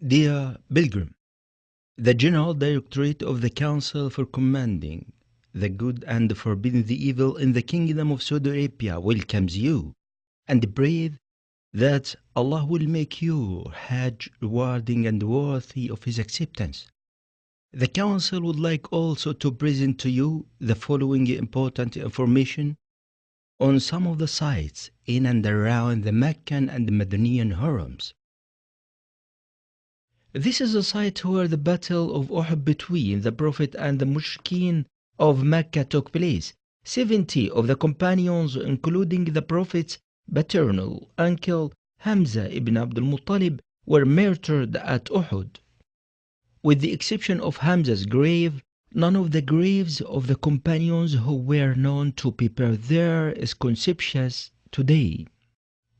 Dear Pilgrim, the General Directorate of the Council for Commanding the Good and Forbidding the Evil in the Kingdom of Saudi Arabia welcomes you and prays that Allah will make your Hajj rewarding and worthy of His acceptance. The Council would like also to present to you the following important information on some of the sites in and around the Meccan and Madanian Harams. This is a site where the battle of Uhud between the Prophet and the Mushrikeen of Mecca took place. 70 of the companions, including the Prophet's paternal uncle Hamza ibn Abdul Muttalib, were murdered at Uhud. With the exception of Hamza's grave, none of the graves of the companions who were known to be buried there is conspicuous today.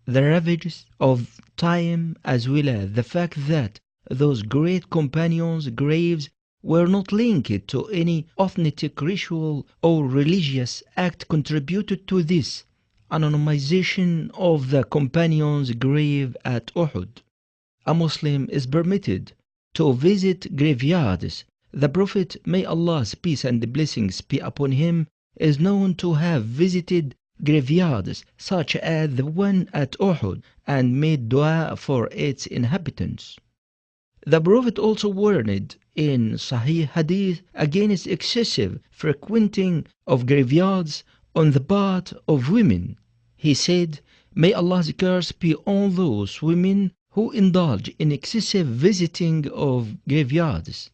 The ravages of time, as well as the fact that those great companions' graves were not linked to any authentic ritual or religious act, contributed to this anonymization of the companions' grave at Uhud. A Muslim is permitted to visit graveyards. The Prophet, may Allah's peace and blessings be upon him, is known to have visited graveyards such as the one at Uhud and made dua for its inhabitants. The Prophet also warned in Sahih Hadith against excessive frequenting of graveyards on the part of women. He said, "May Allah's curse be on those women who indulge in excessive visiting of graveyards."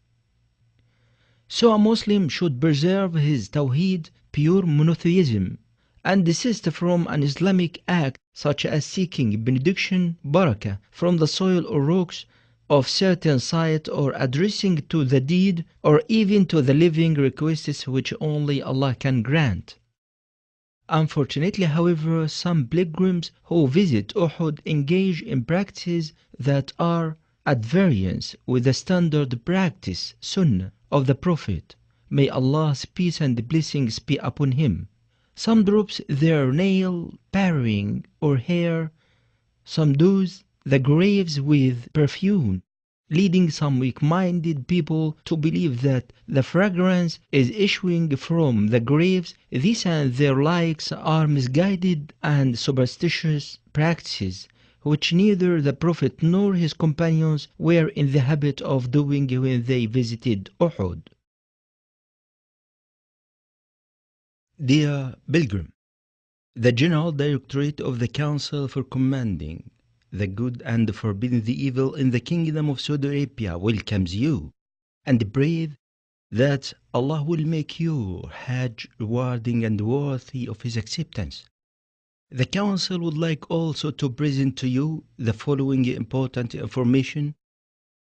So a Muslim should preserve his Tawheed, pure monotheism, and desist from an Islamic act such as seeking benediction, barakah, from the soil or rocks of certain site, or addressing to the dead or even to the living requests which only Allah can grant. Unfortunately, however, some pilgrims who visit Uhud engage in practices that are at variance with the standard practice, Sunnah, of the Prophet. May Allah's peace and blessings be upon him. Some drops their nail paring or hair, some douse the graves with perfume, leading some weak-minded people to believe that the fragrance is issuing from the graves. These and their likes are misguided and superstitious practices, which neither the Prophet nor his companions were in the habit of doing when they visited Uhud. Dear Pilgrim, the General Directorate of the Council for Commanding the Good and Forbidding the Evil in the Kingdom of Saudi Arabia welcomes you and prays that Allah will make your Hajj rewarding and worthy of His acceptance. The Council would like also to present to you the following important information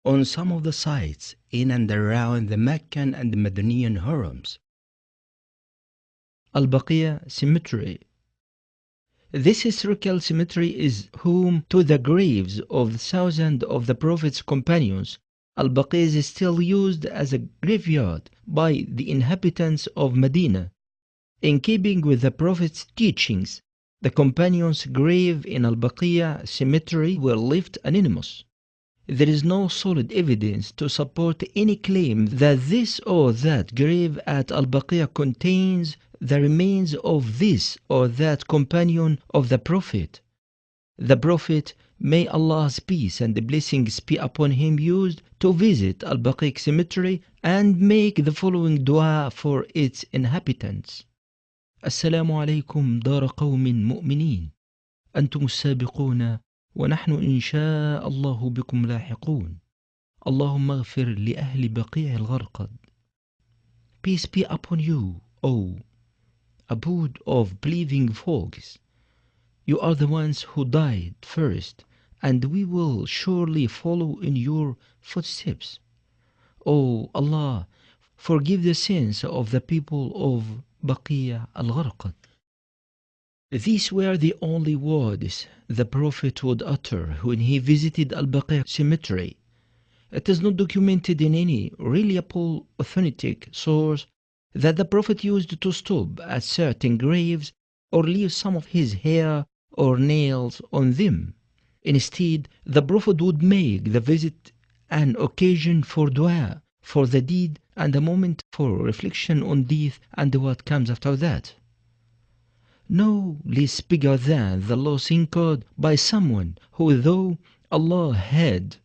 on some of the sites in and around the Meccan and Madanian Harams. Al-Baqiyah Cemetery. This historical cemetery is home to the graves of thousands of the Prophet's companions. Al-Baqiyah is still used as a graveyard by the inhabitants of Medina. In keeping with the Prophet's teachings, the companions' grave in Al-Baqiyah cemetery were left anonymous. There is no solid evidence to support any claim that this or that grave at Al-Baqiyah contains the remains of this or that companion of the Prophet. The Prophet, may Allah's peace and blessings be upon him, used to visit Al-Baqiyah cemetery and make the following dua for its inhabitants. Assalamu alaikum dar qawmin mu'minin. أنتم السابقون ونحن إن شاء الله بكم لاحقون. اللهم اغفر لأهل بقيع الغرقد. Peace be upon you, O abode of believing folks. You are the ones who died first, and we will surely follow in your footsteps. O Allah, forgive the sins of the people of Baqiyah al-Gharqad. These were the only words the Prophet would utter when he visited Al-Baqiyah cemetery. It is not documented in any reliable authentic source that the Prophet used to stop at certain graves or leave some of his hair or nails on them. Instead, the Prophet would make the visit an occasion for dua, for the deed, and a moment for reflection on death and what comes after that. No less bigger than the law incurred by someone who, though Allah had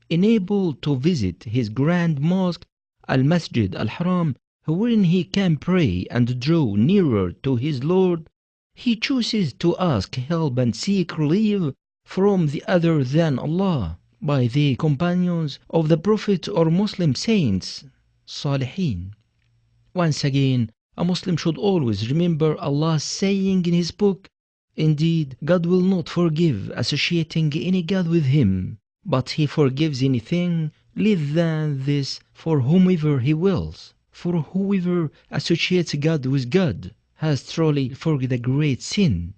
enabled to visit his grand mosque, Al-Masjid Al-Haram, wherein he can pray and draw nearer to his Lord, he chooses to ask help and seek relief from the other than Allah by the companions of the Prophet or Muslim saints, Salihin. Once again, a Muslim should always remember Allah saying in His book, "Indeed, God will not forgive associating any God with Him, but He forgives anything less than this for whomever He wills. For whoever associates God with God has truly forgiven a great sin,